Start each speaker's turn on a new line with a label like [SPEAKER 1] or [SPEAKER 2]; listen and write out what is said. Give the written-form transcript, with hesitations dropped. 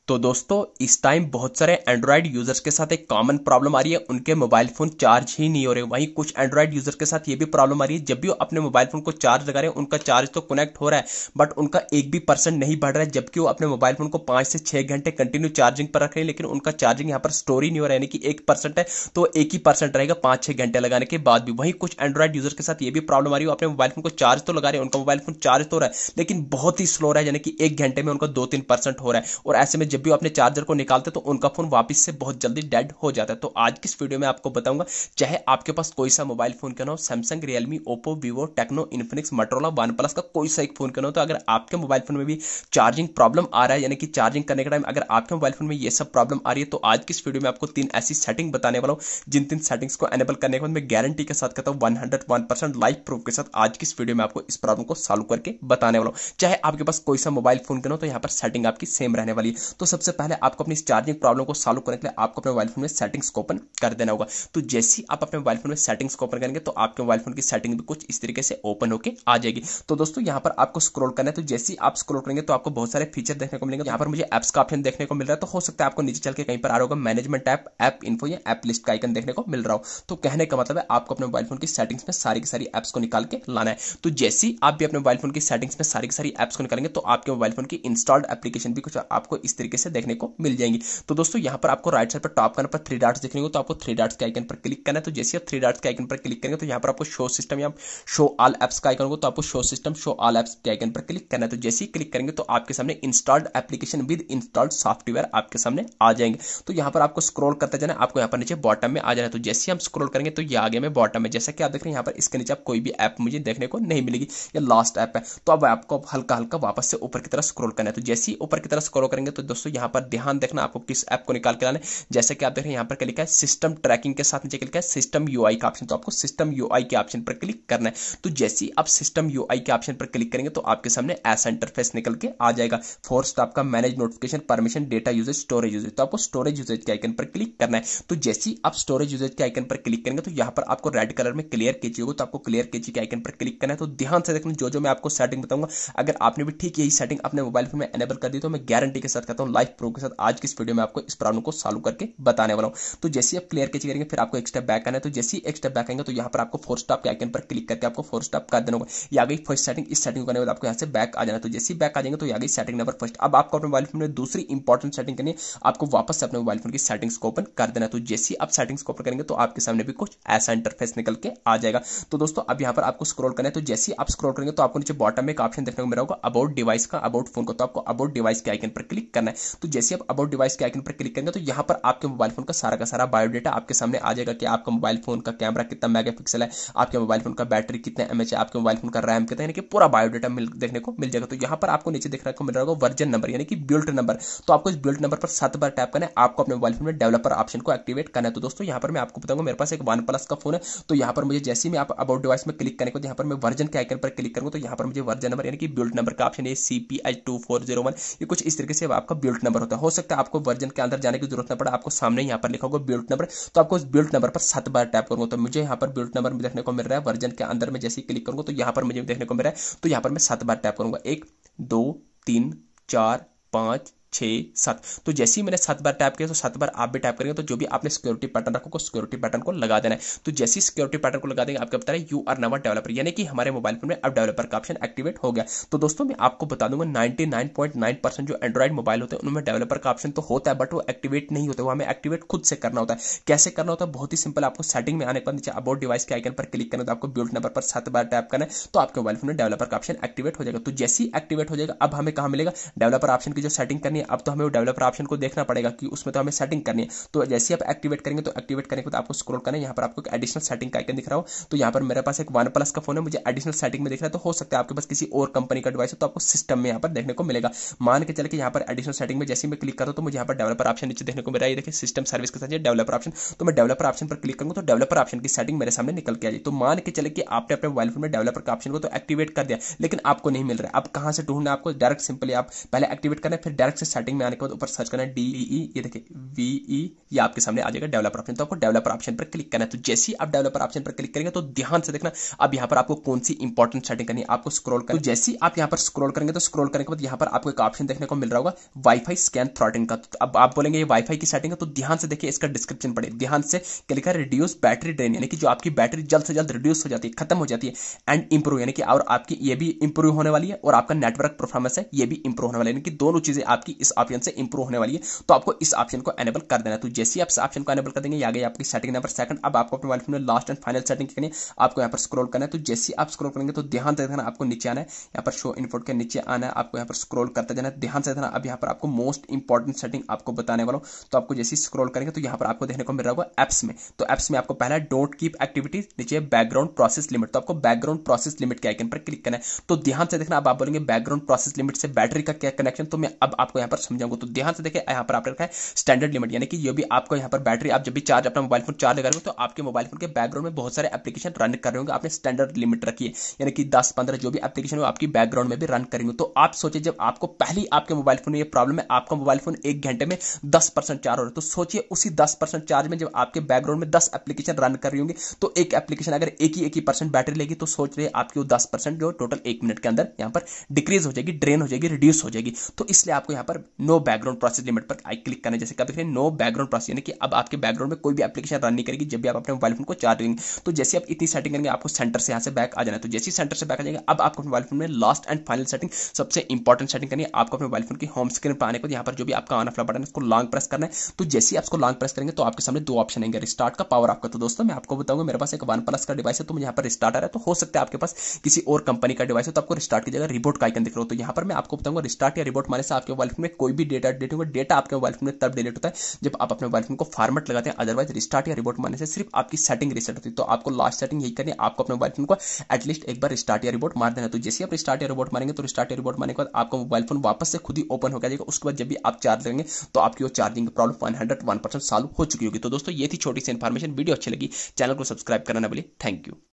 [SPEAKER 1] तो दोस्तों इस टाइम बहुत सारे एंड्रॉयड यूजर्स के साथ एक कॉमन प्रॉब्लम आ रही है, उनके मोबाइल फोन चार्ज ही नहीं हो रहे। वहीं कुछ एंड्रॉयड यूजर के साथ ये भी प्रॉब्लम आ रही है, जब भी वो अपने मोबाइल फोन को चार्ज लगा रहे हैं उनका चार्ज तो कनेक्ट हो रहा है बट उनका एक भी परसेंट नहीं बढ़ रहा है, जबकि वो अपने मोबाइल फोन को 5 से 6 घंटे कंटिन्यू चार्जिंग पर रख रहे हैं, लेकिन उनका चार्जिंग यहाँ पर स्टोर ही नहीं हो रहा है। यानी कि 1% है तो 1% रहेगा 5-6 घंटे लगाने के बाद भी। वहीं कुछ एंड्रॉयड यूजर के साथ ये भी प्रॉब्लम आ रही है, अपने मोबाइल फोन को चार्ज तो लगा रहे हैं, उनका मोबाइल फोन चार्ज तो हो रहा है लेकिन बहुत ही स्लो रहा है, यानी कि 1 घंटे में उनका 2-3% हो रहा है। और ऐसे में जब भी अपने चार्जर को निकालते तो उनका फोन वापस से बहुत जल्दी डेड हो जाता है। तो आज की इस वीडियो में आपको बताऊंगा, चाहे आपके पास कोई सा मोबाइल फोन क्यों ना हो, Samsung, Realme, Oppo, Vivo, Tecno, Infinix, Motorola, OnePlus का कोई सा एक फोन क्यों ना हो, तो अगर आपके मोबाइल फोन में भी चार्जिंग प्रॉब्लम आ रहा है, यानी कि चार्जिंग करने के टाइम अगर आपके मोबाइल फोन में ये सब प्रॉब्लम आ रही है, तो आज की इस वीडियो में आपको 3 ऐसी सेटिंग बताने वाला हूं जिन 3 सेटिंग्स को एनेबल करने के बाद मैं गारंटी के साथ कहता हूं 101% लाइव प्रूफ के साथ आज की इस वीडियो में आपको इस प्रॉब्लम को सॉल्व करके बताने वाला हूं। चाहे आपके पास कोई सा मोबाइल फोन क्यों ना हो, तो यहाँ पर सेटिंग आपकी सेम रहने वाली है। तो सबसे पहले आपको अपनी चार्जिंग प्रॉब्लम को सॉल्व करने के लिए आपको अपने मोबाइल फोन में सेटिंग्स को ओपन कर देना होगा। तो जैसे ही आप अपने मोबाइल फोन में सेटिंग्स को ओपन करेंगे तो आपके मोबाइल फोन की सेटिंग भी कुछ इस तरीके से ओपन होकर आ जाएगी। तो दोस्तों यहाँ पर आपको स्क्रॉल करना है, तो जैसे ही आप स्क्रॉल करेंगे तो आपको बहुत सारे फीचर देखने को मिलेंगे। यहाँ पर मुझे एप्स का ऑप्शन देखने को मिल रहा है, तो हो सकता है आपको नीचे चल के कहीं पर आ रहा होगा मैनेजमेंट ऐप, ऐप इन्फो या ऐप लिस्ट का आइकन देखने को मिल रहा हो। तो कहने का मतलब है आपको अपने मोबाइल फोन की सेटिंग्स में सारी की सारी एप्स को निकाल के लाना है। तो जैसे ही आप भी अपने मोबाइल फोन की सेटिंग्स में सारी की सारी एप्स को निकालेंगे तो आपके मोबाइल फोन की इंस्टॉल्ड एप्लीकेशन भी कुछ आपको इस तरीके से देखने को मिल जाएंगी। तो दोस्तों यहाँ पर आपको राइट साइड पर टॉप करने पर 3 डॉट्स दिख रहे हो, तो आपको 3 डॉट्स के आइकन पर क्लिक करना है। तो जैसे आप 3 डॉट्स के आइकन पर क्लिक करेंगे तो यहाँ पर आपको शो सिस्टम या शो ऑल एप्स का आइकन होगा, तो आपको show system show all apps के आइकन पर क्लिक करना है। तो जैसे ही क्लिक करेंगे तो आपके सामने installed application with installed software आपके सामने आ जाएंगे। तो यहाँ पर आपको स्क्रॉल करते जाना, आपको यहाँ पर नीचे बॉटम में आ जाना है। तो जैसे ही हम स्क्रॉल करेंगे तो ये आगे में बॉटम में, जैसा कि आप देख रहे हैं यहाँ पर इसके नीचे आप कोई भी ऐप मुझे देखने को नहीं मिलेगी, ये लास्ट ऐप है। तो अब आपको हल्का हल्का वापस से ऊपर की तरफ स्क्रॉल करना है। तो जैसे ही ऊपर की तरफ स्क्रॉल करेंगे तो दोस्तों यहाँ पर ध्यान देखना आपको किस ऐप को निकाल के लाना है। जैसे कि आप देख रहे हैं यहाँ पर लिखा है सिस्टम ट्रैकिंग के साथ नीचे लिखा है सिस्टम यूआई का ऑप्शन, तो आपको सिस्टम यूआई के ऑप्शन पर क्लिक करना है। तो जैसे ही आप सिस्टम यूआई के ऑप्शन पर क्लिक करेंगे तो आपके सामने ऐसा इंटरफेस निकल के आ जाएगा। फोर्थ आपका manage notification, permission, data usage, storage usage, तो आपको स्टोरेज यूजेज के आइकन पर क्लिक करना है। तो जैसे ही आप स्टोरेज यूजेज के आइकन पर क्लिक करेंगे तो यहाँ पर आपको रेड कलर में क्लियर कैची होगा, तो आपको क्लियर कैची के आइकन पर क्लिक करना है। तो ध्यान से देखना, जो मैं आपको सेटिंग बताऊंगा अगर आपने भी ठीक यही सेटिंग अपने मोबाइल फोन में एनेबल कर दी तो मैं गारंटी के साथ कहता हूं लाइव प्रूफ के साथ आज की इस वीडियो में आपको इस प्रॉब्लम को सॉल्व करके बताने वाला हूं। तो जैसे आप क्लियर कैची करेंगे फिर आपको एक स्टेप बैक आना है। तो जैसे ही एक स्टेप बैक आएंगे तो यहाँ पर आपको 4 स्टॉप के आइकन पर क्लिक करके आपको 4 स्टॉप कर देना होगा। ये आ गई फर्स्ट सेटिंग। इस सेटिंग करने के बाद आपको यहाँ से बैक आ जाना। तो जैसे ही बैक आ जाएंगे तो ये आ गई सेटिंग नंबर फर्स्ट। अब आपको अपने मोबाइल फोन में दूसरी इंपॉर्टेंट सेटिंग करनी है, आपको वापस से अपने मोबाइल फोन की सेटिंग्स को ओपन कर देना। तो जैसे ही आप सेटिंग्स को ओपन करेंगे तो आपके सामने भी कुछ ऐसा इंटरफेस निकल के आ जाएगा। तो दोस्तों अब यहाँ पर आपको स्क्रॉल करना है। तो जैसे ही आप स्क्रॉल करेंगे तो आपको नीचे बॉटम में एक ऑप्शन देखने को मिल रहा होगा अबाउट डिवाइस का, अबाउट फोन को, तो आपको अबाउट डिवाइस के आइकन पर क्लिक करना है। तो जैसे आप अबाउट डिवाइस के आइकन पर क्लिक करेंगे तो यहाँ पर आपके मोबाइल फोन का सारा बायोडेटा आपके सामने आ जाएगा कि आपका मोबाइल फोन का कैमरा कितना मेगापिक्सल है, आपके मोबाइल फोन का बैटरी कितने एमएच है, आपके मोबाइल फोन का रैम कितना है, यानी कि पूरा बायोडेटा देखने को मिल जाएगा। तो यहाँ पर आपको नीचे देखने को मिल रहा होगा वर्जन नंबर यानी कि बिल्ट नंबर, तो आपको इस बिल्ट नंबर पर 7 बार टैप करना है। आपको अपने मोबाइल फोन में डेवलपर ऑप्शन को एक्टिवेट करना है। तो दोस्तों यहाँ पर मैं आपको बताऊंगा, मेरे पास एक वन प्लस का फोन है, तो यहाँ पर मुझे जैसे ही मैं आप अबाउट डिवाइस में क्लिक करने को यहाँ पर मैं वर्जन के आइकन पर क्लिक करूंगा तो यहाँ पर मुझे वर्जन नंबर यानी कि बिल्ट नंबर का ऑप्शन है CPI2401, ये कुछ इस तरीके से आपका बिल्ट नंबर होता है। हो सकता है आपको वर्जन के अंदर जाने की जरूरत न पड़े, आपको सामने यहाँ पर लिखा होगा बिल्ट नंबर, तो आपको इस बिल्ट नंबर पर 7 बार टैप करूंगा। तो मुझे यहाँ पर बिल्ट नंबर देखने को मिल रहा है वर्जन के अंदर में, जैसे ही क्लिक करूंगा तो यहाँ पर मुझे देखने को मिल रहा है। तो यहाँ पर मैं 7 बार टैप करूंगा, 1 2 3 4 5 6 7। तो जैसे ही मैंने 7 बार टैप किया तो 7 बार आप भी टैप करेंगे। तो जो भी आपने सिक्योरिटी पैटर्न रखा को सिक्योरिटी पैटर्न को लगा देना है। तो जैसे ही सिक्योरिटी पैटर्न को लगा देंगे आपको बता रहा है यू आर नाउ डेवलपर, यानी कि हमारे मोबाइल फोन में अब डेवलपर का ऑप्शन एक्टिवेट हो गया। तो दोस्तों मैं आपको बता दूंगा 99.9% जो एंड्रॉइड मोबाइल होते हैं उनमें डेवलपर का ऑप्शन तो होता है बट वो एक्टिवेट नहीं होता, वो हमें एक्टिवेट खुद से करना होता है। कैसे करना होता है? बहुत ही सिंपल, आपको सेटिंग में आने पर नीचे अबाउट डिवाइस के आइकन पर क्लिक करना, तो आपको बिल्ट नंबर पर 7 बार टैप करना है, तो आपके मोबाइल फोन में डेवलपर का ऑप्शन एक्टिवेट हो जाएगा। तो जैसे ही एक्टिवेट हो जाएगा अब हमें कहां मिलेगा डेवलपर ऑप्शन की जो सेटिंग करनी है, अब तो हमें वो डेवलपर ऑप्शन को देखना पड़ेगा कि उसमें तो हमें सेटिंग करनी है। तो जैसे आप एक्टिवेट करेंगे तो एक्टिवेट करने के बाद आपको स्क्रॉल करना है, यहाँ पर आपको एक एडिशनल सेटिंग का आइकन दिख रहा हो। तो यहाँ पर मेरे पास एक वन प्लस का फोन है, मुझे एडिशनल सेटिंग में दिख रहा है, तो हो सकता है आपके पास किसी और कंपनी का डिवाइस हो तो आपको सिस्टम में यहाँ पर देखने को मिलेगा। मान के चले कि यहाँ पर एडिशनल सेटिंग में जैसे मैं क्लिक करूँ तो मुझे यहाँ पर डेवलपर ऑप्शन नीचे देखने को मिल रहा है, देखिए सिस्टम सर्विस के साथ डेवलपर ऑप्शन। तो मैं डेवलपर ऑप्शन पर क्लिक करूंगा तो डेवलपर ऑप्शन की सेटिंग मेरे सामने निकल के आ जाए। तो मान के चले कि आपने अपने मोबाइल फोन में डेवलपर का ऑप्शन को तो एक्टिवेट कर दिया लेकिन आपको नहीं मिल रहा है, अब कहां से ढूंढना है आपको? डायरेक्ट सिंपली आप पहले एक्टिवेट करना है, फिर डायरेक्ट से सेटिंग में आने के बाद ऊपर सर्च करना है DEE, ये देखिए VE, ये आपके सामने आ जाएगा डेवलपर ऑप्शन। तो आपको डेवलपर ऑप्शन पर क्लिक करना है। तो जैसे ही आप डेवलपर ऑप्शन पर क्लिक करेंगे तो ध्यान से देखना अब यहाँ पर आपको कौन सी इंपॉर्टेंट सेटिंग करनी है, आपको स्क्रॉल करना। तो जैसे ही आप यहाँ पर स्क्रॉल करेंगे तो स्क्रॉल करने के बाद यहाँ पर आपको एक ऑप्शन देखने को मिल रहा होगा वाईफाई स्कैन थ्रॉटलिंग का। तो अब आप बोलेंगे ये वाईफाई की सेटिंग है, तो ध्यान से देखिए इसका डिस्क्रिप्शन पढ़े, ध्यान से क्लिक कर रिड्यूस बैटरी ड्रेन, यानी कि जो आपकी बैटरी जल्द से जल्द रिड्यूस हो जाती है, खत्म हो जाती है, एंड इंप्रूव, यानी कि और आपकी ये भी इंप्रूव होने वाली है और आपका नेटवर्क परफॉर्मेंस है ये भी इंप्रूव होने वाली है, यानी कि दोनों चीजें आपकी इस ऑप्शन से इंप्रूव होने वाली है। तो आपको इस ऑप्शन को एनेबल कर देना है। तो जैसे ही आप इस ऑप्शन को एनेबल कर देंगे आ गई आपकी सेटिंग नंबर सेकंड। अब आपको अपने मोबाइल फोन में लास्ट एंड फाइनल सेटिंग करनी है, आपको यहाँ पर स्क्रॉल करना है। तो जैसे आप स्क्रॉल करेंगे तो ध्यान से देखना आपको नीचे आना है, यहाँ पर शो इनपुट के नीचे आना है, आपको यहाँ पर स्क्रॉल करते जाना है, ध्यान से देखना। अब यहाँ पर आपको मोस्ट इंपॉर्टेंट सेटिंग आपको बताने वाला हूँ। तो आपको जैसे ही स्क्रॉल करेंगे तो यहाँ पर आपको देखने को मिल रहा होगा एप्स में। तो एप्स में आपको पहला डोंट कीप एक्टिविटीज, नीचे बैकग्राउंड प्रोसेस लिमिट। तो आपको बैकग्राउंड प्रोसेस लिमिट के आइकन पर क्लिक करना है। तो ध्यान से देखना, अब आप बोलेंगे बैकग्राउंड प्रोसेस लिमिट से बैटरी का क्या कनेक्शन, तो मैं अब आपको यहाँ पर समझाऊंगा। तो ध्यान से देखिए यहाँ पर आपने रखा है स्टैंडर्ड लिमिट, यानी कि ये भी आपको यहाँ पर बैटरी आप जब भी चार्ज अपना मोबाइल फोन चार्ज लगा रहे हो तो आपके मोबाइल फोन के बैकग्राउंड में बहुत सारे एप्लीकेशन रन कर रहे होंगे, आपने स्टैंडर्ड लिमिट रखी है, यानी कि 10-15 जो भी एप्लीकेशन हो आपकी बैकग्राउंड में भी रन करेंगे। तो आप सोचिए जब आपको पहली आपके मोबाइल फोन में ये प्रॉब्लम है, आपका मोबाइल फोन 1 घंटे में 10% चार्ज हो रहा है, तो सोचिए उसी 10% चार्ज में जब आपके बैकग्राउंड में 10 एप्लीकेशन रन कर रही होंगी, तो एक एप्लीकेशन अगर एक ही % बैटरी लेगी तो सोच रहे आपकी 10% जो टोटल 1 मिनट के अंदर यहाँ पर डिक्रीज हो जाएगी, ड्रेन हो जाएगी, रिड्यूस हो जाएगी। तो इसलिए आपको यहाँ पर नो बैकग्राउंड प्रोसेस लिमिट पर क्लिक करना है। जैसे कभी नो बैकग्राउंड प्रोसेस, यानी कि अब आपके बैकग्राउंड में कोई भी एप्लीकेशन रन नहीं करेगी जब भी आप अपने मोबाइल फोन को चार्ज करेंगे। तो जैसे आप इतनी सेटिंग करेंगे आपको सेंटर से यहाँ से बैक आ जाना है। तो जैसे सेंटर से बैक आ जाएगा अब आपको मोबाइल फोन में लास्ट एंड फाइनल सेटिंग, सबसे इंपॉर्टेंट सेटिंग करनी है। आपको अपने मोबाइल फोन की होम स्क्रीन पर आने को यहाँ पर जो भी आपका ऑन ऑफ बटन है उसको लॉन्ग प्रेस करना है। तो जैसे ही आप उसको लॉन्ग प्रेस करेंगे तो आपके सामने 2 ऑप्शन आएंगे, रिस्टार्ट का, पावर ऑफ का। तो दोस्तों मैं आपको बताऊंगा मेरे पास एक OnePlus का डिवाइस है, तो मुझे यहाँ पर रिस्टार्ट आ रहा है। तो हो सकता है आपके पास किसी और कंपनी का डिवाइस हो तो आपको रिस्टार्ट की जगह रिबूट का आइकन दिख रहा हो। तो यहाँ पर मैं आपको बताऊंगा रिस्टार्ट या रिबूट मारने से आपके मोबाइल फोन में कोई भी डेटा डिलीट होगा। डेटा आपके मोबाइल फोन में तब डिलीट होता है जब आप अपने मोबाइल फोन को फॉर्मेट लगाते हैं, अदरवाइज रिस्टार्ट या रिबूट मारने से सिर्फ आपकी सेटिंग रीसेट होती है। तो आपको लास्ट सेटिंग यही करनी है, आपको अपने मोबाइल फोन को एटलीस्ट एक बार रिस्टार्ट या रिबूट मार देना। तो जैसे आप रिस्टार्ट या रिबूट मारेंगे तो रिस्टार्ट या रिबूट मारने के बाद आपका मोबाइल फोन वापस से खुद ही ओपन हो जाएगा। उसके बाद जब भी आप चार्ज करेंगे तो आपकी वो चार्जिंग की प्रॉब्लम 101% सॉल्व हो चुकी होगी। तो दोस्तों ये थी छोटी सी इन्फॉर्मेशन। वीडियो अच्छी लगी चैनल को सब्सक्राइब करना ना भूलिए। Thank you.